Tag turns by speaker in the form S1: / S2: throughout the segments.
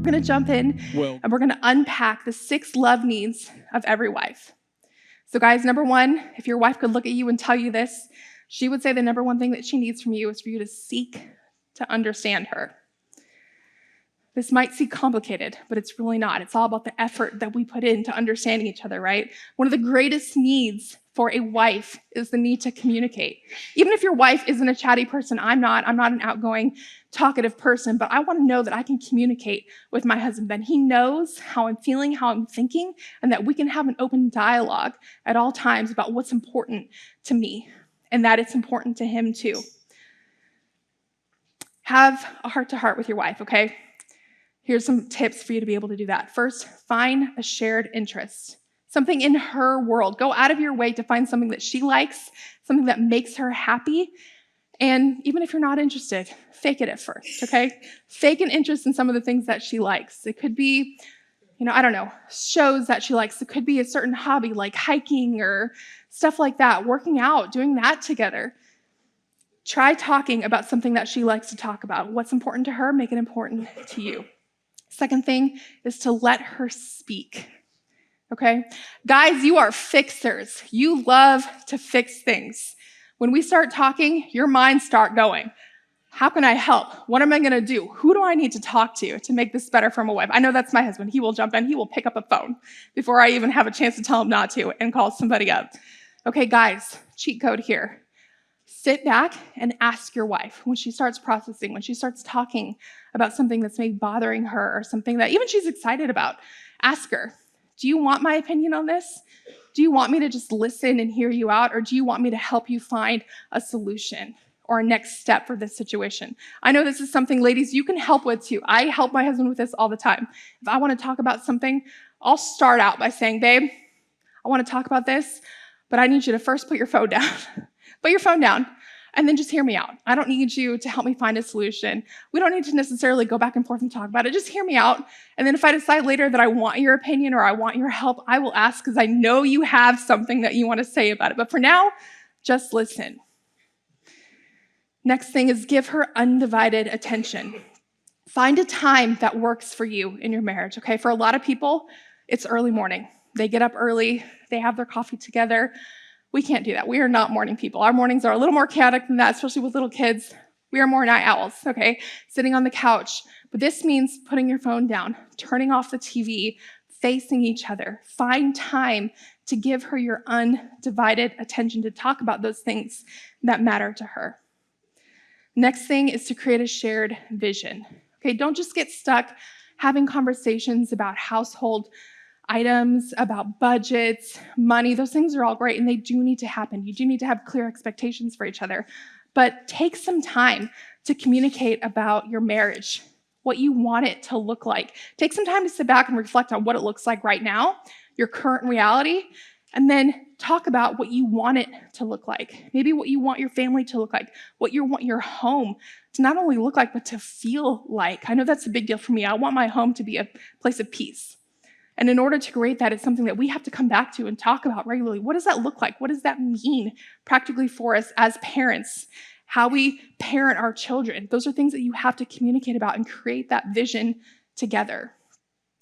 S1: We're going to jump in and we're going to unpack the 6 love needs of every wife. So guys, number 1, if your wife could look at you and tell you this, she would say the number 1 thing that she needs from you is for you to seek to understand her. This might seem complicated, but it's really not. It's all about the effort that we put into understanding each other, right? One of the greatest needs for a wife is the need to communicate. Even if your wife isn't a chatty person, I'm not an outgoing, talkative person, but I want to know that I can communicate with my husband, that he knows how I'm feeling, how I'm thinking, and that we can have an open dialogue at all times about what's important to me, and that it's important to him too. Have a heart-to-heart with your wife, okay? Here's some tips for you to be able to do that. First, find a shared interest, something in her world. Go out of your way to find something that she likes, something that makes her happy. And even if you're not interested, fake it at first, okay? Fake an interest in some of the things that she likes. It could be, shows that she likes. It could be a certain hobby like hiking or stuff like that, working out, doing that together. Try talking about something that she likes to talk about. What's important to her, make it important to you. Second thing is to let her speak, okay? Guys, you are fixers. You love to fix things. When we start talking, your minds start going. How can I help? What am I going to do? Who do I need to talk to make this better for my wife? I know that's my husband. He will jump in. He will pick up a phone before I even have a chance to tell him not to and call somebody up. Okay, guys, cheat code here. Sit back and ask your wife when she starts processing, when she starts talking about something that's maybe bothering her or something that even she's excited about. Ask her, do you want my opinion on this? Do you want me to just listen and hear you out? Or do you want me to help you find a solution or a next step for this situation? I know this is something, ladies, you can help with too. I help my husband with this all the time. If I want to talk about something, I'll start out by saying, babe, I want to talk about this, but I need you to first put your phone down. Put your phone down and then just hear me out. I don't need you to help me find a solution. We don't need to necessarily go back and forth and talk about it. Just hear me out. And then if I decide later that I want your opinion or I want your help, I will ask because I know you have something that you want to say about it. But for now, just listen. Next thing is give her undivided attention. Find a time that works for you in your marriage, okay? For a lot of people, it's early morning. They get up early. They have their coffee together. We can't do that. We are not morning people. Our mornings are a little more chaotic than that, especially with little kids. We are more night owls, okay? Sitting on the couch. But this means putting your phone down, turning off the TV, facing each other. Find time to give her your undivided attention to talk about those things that matter to her. Next thing is to create a shared vision. Okay, don't just get stuck having conversations about household items, about budgets, money. Those things are all great and they do need to happen. You do need to have clear expectations for each other. But take some time to communicate about your marriage, what you want it to look like. Take some time to sit back and reflect on what it looks like right now, your current reality, and then talk about what you want it to look like. Maybe what you want your family to look like, what you want your home to not only look like, but to feel like. I know that's a big deal for me. I want my home to be a place of peace. And in order to create that, it's something that we have to come back to and talk about regularly. What does that look like? What does that mean practically for us as parents? How we parent our children. Those are things that you have to communicate about and create that vision together.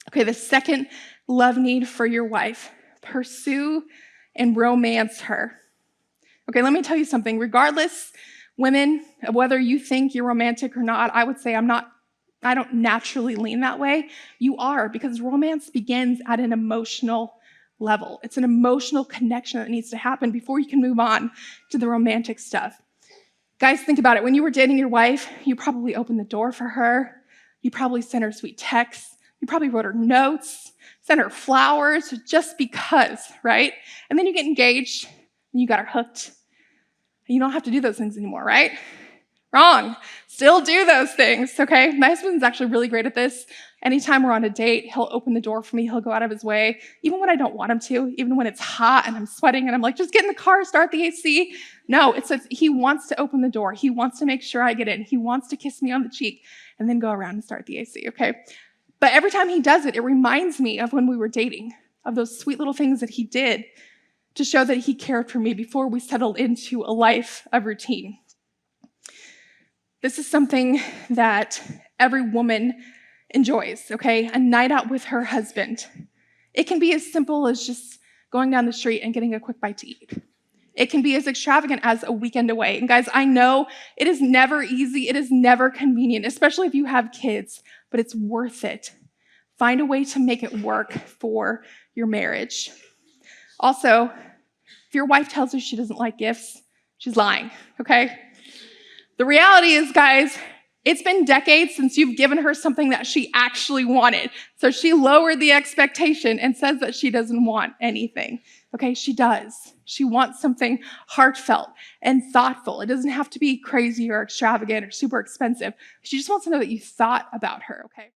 S1: Okay, the second love need for your wife, pursue and romance her. Okay, let me tell you something. Regardless, women, of whether you think you're romantic or not, I would say I don't naturally lean that way. You are, because romance begins at an emotional level. It's an emotional connection that needs to happen before you can move on to the romantic stuff. Guys, think about it. When you were dating your wife, you probably opened the door for her. You probably sent her sweet texts. You probably wrote her notes, sent her flowers, just because, right? And then you get engaged, and you got her hooked. And you don't have to do those things anymore, right? Wrong. Still do those things, okay? My husband's actually really great at this. Anytime we're on a date, he'll open the door for me. He'll go out of his way, even when I don't want him to, even when it's hot and I'm sweating and I'm like, just get in the car, start the AC. No, he wants to open the door. He wants to make sure I get in. He wants to kiss me on the cheek and then go around and start the AC, okay? But every time he does it, it reminds me of when we were dating, of those sweet little things that he did to show that he cared for me before we settled into a life of routine. This is something that every woman enjoys, okay? A night out with her husband. It can be as simple as just going down the street and getting a quick bite to eat. It can be as extravagant as a weekend away. And guys, I know it is never easy. It is never convenient, especially if you have kids, but it's worth it. Find a way to make it work for your marriage. Also, if your wife tells you she doesn't like gifts, she's lying, okay? The reality is, guys, it's been decades since you've given her something that she actually wanted. So she lowered the expectation and says that she doesn't want anything. Okay, she does. She wants something heartfelt and thoughtful. It doesn't have to be crazy or extravagant or super expensive. She just wants to know that you thought about her, okay?